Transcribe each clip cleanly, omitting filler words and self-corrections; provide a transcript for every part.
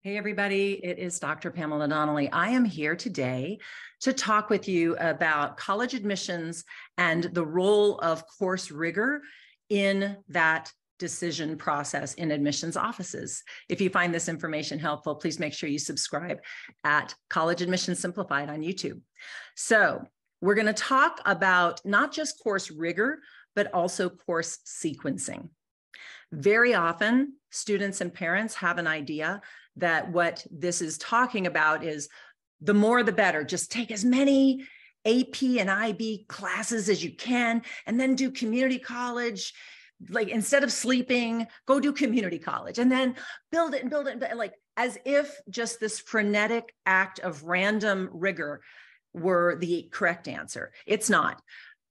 Hey, everybody, it is Dr. Pamela Donnelly. I am here today to talk with you about college admissions and the role of course rigor in that decision process in admissions offices. If you find this information helpful, please make sure you subscribe at College Admissions Simplified on YouTube. So we're going to talk about not just course rigor, but also course sequencing. Very often, students and parents have an idea that what this is talking about is the more the better. Just take as many AP and IB classes as you can, and then do community college. Like instead of sleeping, go do community college and then build it and build it, like as if just this frenetic act of random rigor were the correct answer. It's not.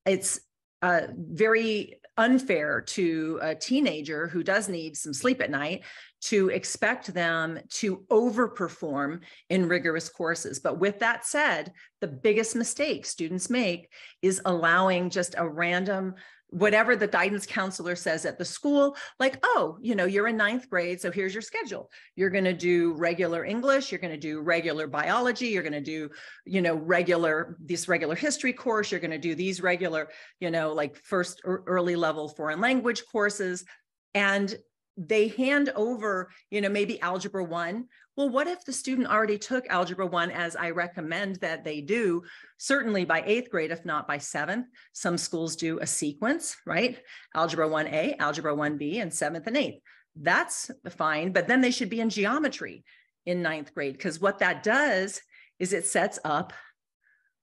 It's very unfair to a teenager who does need some sleep at night to expect them to overperform in rigorous courses. But with that said, the biggest mistake students make is allowing just a random, whatever the guidance counselor says at the school, like, oh, you're in ninth grade, so here's your schedule. You're going to do regular English, you're going to do regular biology, you're going to do, this regular history course, you're going to do these regular, like first or early level foreign language courses. And they hand over, maybe Algebra 1. Well, what if the student already took Algebra 1, as I recommend that they do, certainly by 8th grade, if not by 7th? Some schools do a sequence, right? Algebra 1A, Algebra 1B, and 7th and 8th. That's fine, but then they should be in geometry in 9th grade, because what that does is it sets up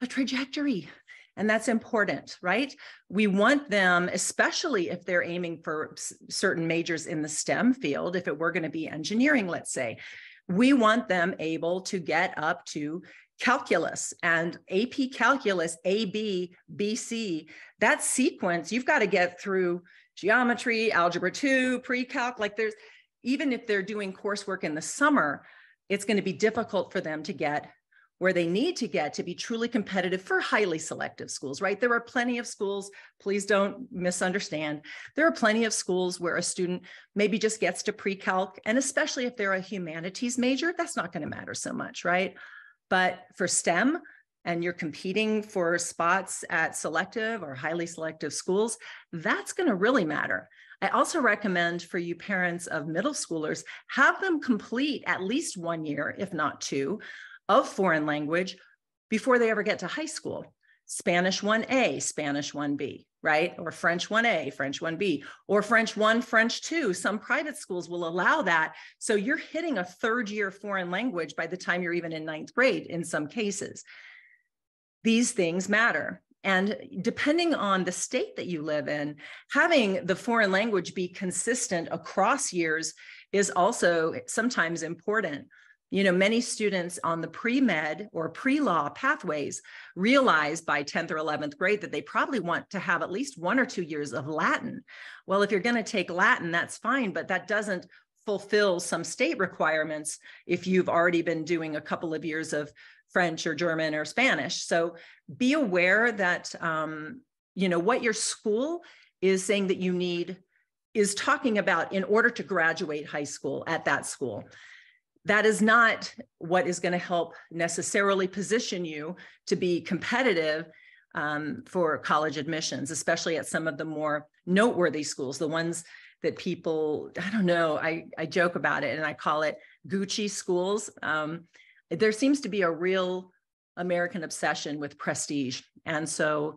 a trajectory. And that's important, right? We want them, especially if they're aiming for certain majors in the STEM field, if it were going to be engineering, let's say, we want them able to get up to calculus and AP calculus, AB, BC, that sequence, you've got to get through geometry, algebra 2, pre-calc, even if they're doing coursework in the summer, it's going to be difficult for them to get where they need to get to be truly competitive for highly selective schools, right? There are plenty of schools, please don't misunderstand. There are plenty of schools where a student maybe just gets to pre-calc, and especially if they're a humanities major, that's not going to matter so much, right? But for STEM, and you're competing for spots at selective or highly selective schools, that's going to really matter. I also recommend for you parents of middle schoolers, have them complete at least 1 year, if not 2, of foreign language before they ever get to high school. Spanish 1A, Spanish 1B, right? Or French 1A, French 1B, or French 1, French 2. Some private schools will allow that. So you're hitting a 3rd year foreign language by the time you're even in 9th grade in some cases. These things matter. And depending on the state that you live in, having the foreign language be consistent across years is also sometimes important. Many students on the pre-med or pre-law pathways realize by 10th or 11th grade that they probably want to have at least 1 or 2 years of Latin. Well, if you're going to take Latin, that's fine, but that doesn't fulfill some state requirements if you've already been doing a couple of years of French or German or Spanish. So be aware that, what your school is saying that you need is talking about in order to graduate high school at that school. That is not what is going to help necessarily position you to be competitive for college admissions, especially at some of the more noteworthy schools, the ones that people, I don't know, I joke about it and I call it Gucci schools. There seems to be a real American obsession with prestige. And so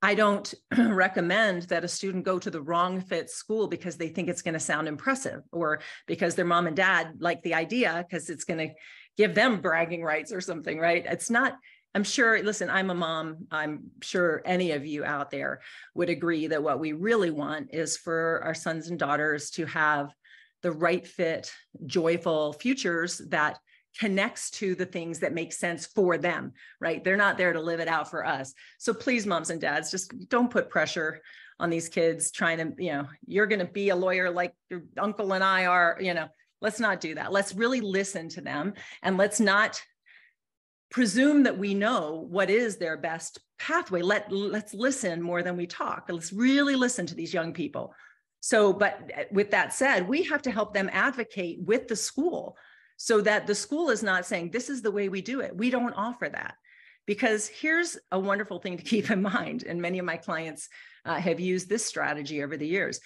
I don't recommend that a student go to the wrong fit school because they think it's going to sound impressive or because their mom and dad like the idea because it's going to give them bragging rights or something, right? It's not, I'm sure, listen, I'm a mom. I'm sure any of you out there would agree that what we really want is for our sons and daughters to have the right fit, joyful futures that connects to the things that make sense for them, right? They're not there to live it out for us. So please, moms and dads, just don't put pressure on these kids trying to, you're going to be a lawyer like your uncle and I are, let's not do that. Let's really listen to them and let's not presume that we know what is their best pathway. Let's listen more than we talk. Let's really listen to these young people. So, but with that said, we have to help them advocate with the school so that the school is not saying, this is the way we do it. We don't offer that. Because here's a wonderful thing to keep in mind, and many of my clients have used this strategy over the years.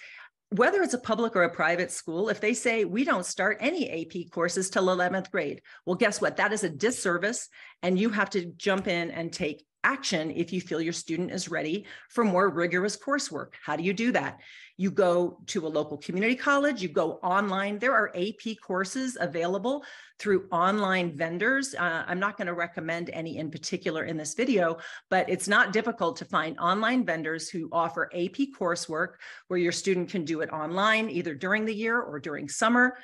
Whether it's a public or a private school, if they say, we don't start any AP courses till 11th grade, well, guess what? That is a disservice, and you have to jump in and take action if you feel your student is ready for more rigorous coursework. How do you do that? You go to a local community college, you go online. There are AP courses available through online vendors. I'm not going to recommend any in particular in this video, but it's not difficult to find online vendors who offer AP coursework where your student can do it online, either during the year or during summer.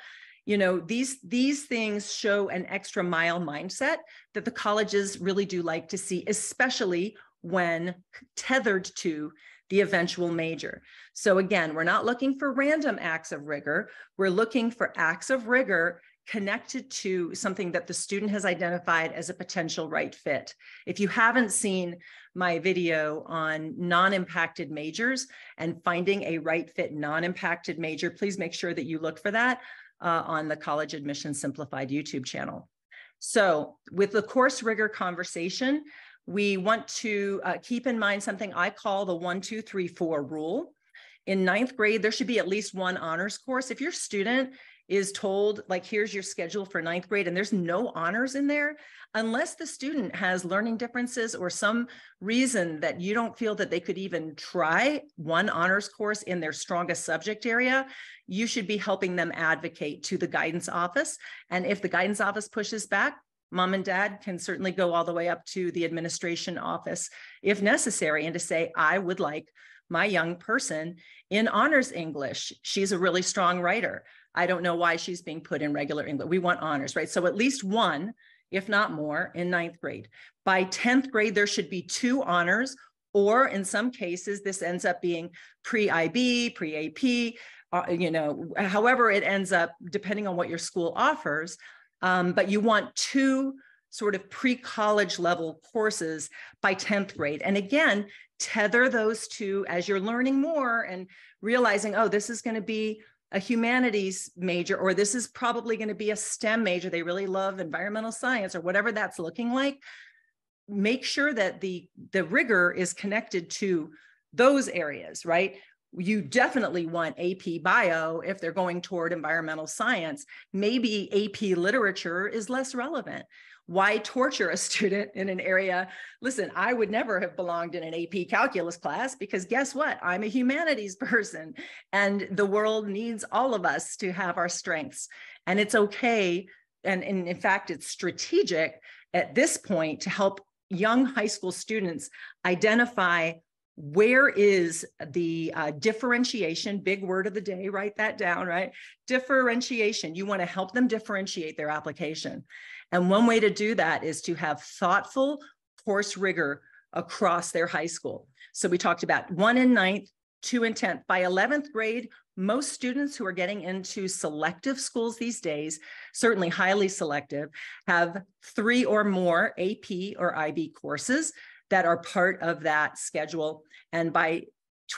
You know, these things show an extra mile mindset that the colleges really do like to see, especially when tethered to the eventual major. So again, we're not looking for random acts of rigor. We're looking for acts of rigor connected to something that the student has identified as a potential right fit. If you haven't seen my video on non-impacted majors and finding a right fit non-impacted major, please make sure that you look for that on the College Admissions Simplified YouTube channel. So with the course rigor conversation, we want to keep in mind something I call the 1, 2, 3, 4 rule. In 9th grade, there should be at least one honors course. If your student is told, like, here's your schedule for 9th grade, and there's no honors in there, unless the student has learning differences or some reason that you don't feel that they could even try one honors course in their strongest subject area, you should be helping them advocate to the guidance office. And if the guidance office pushes back, mom and dad can certainly go all the way up to the administration office if necessary, and to say, I would like my young person in honors English. She's a really strong writer. I don't know why she's being put in regular English. We want honors, right? So at least one, if not more, in 9th grade. By 10th grade, there should be 2 honors, or in some cases, this ends up being pre-IB, pre-AP, you know, however it ends up, depending on what your school offers. But you want 2 sort of pre-college level courses by 10th grade. And again, tether those two as you're learning more and realizing, oh, this is going to be a humanities major, or this is probably going to be a STEM major. They really love environmental science, or whatever that's looking like. Make sure that the rigor is connected to those areas, right? You definitely want AP Bio if they're going toward environmental science. Maybe AP Literature is less relevant. Why torture a student in an area? Listen, I would never have belonged in an AP Calculus class, because guess what? I'm a humanities person, and the world needs all of us to have our strengths. And it's okay, and in fact, it's strategic at this point to help young high school students identify where is the differentiation, big word of the day, write that down, right? Differentiation. You want to help them differentiate their application. And one way to do that is to have thoughtful course rigor across their high school. So we talked about 1 in 9th, 2 in 10th. By 11th grade, most students who are getting into selective schools these days, certainly highly selective, have 3 or more AP or IB courses that are part of that schedule. And by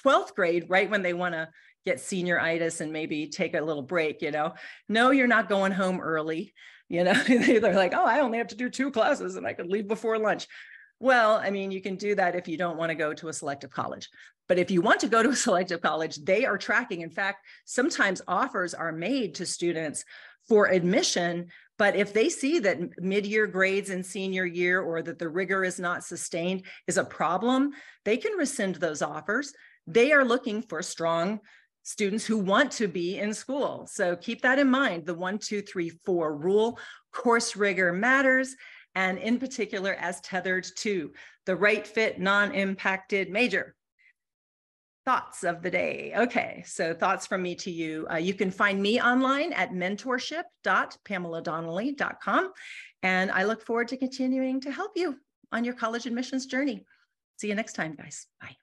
12th grade, right when they want to get senioritis and maybe take a little break, you know, no, you're not going home early. You know, they're like, oh, I only have to do 2 classes and I could leave before lunch. Well, I mean, you can do that if you don't want to go to a selective college. But if you want to go to a selective college, they are tracking. In fact, sometimes offers are made to students for admission. But if they see that mid-year grades in senior year, or that the rigor is not sustained, is a problem, they can rescind those offers. They are looking for strong students who want to be in school. So keep that in mind, the 1, 2, 3, 4 rule. Course rigor matters, and in particular as tethered to the right fit, non-impacted major. Thoughts of the day. Okay, so thoughts from me to you. You can find me online at mentorship.pameladonnelly.com. And I look forward to continuing to help you on your college admissions journey. See you next time, guys. Bye.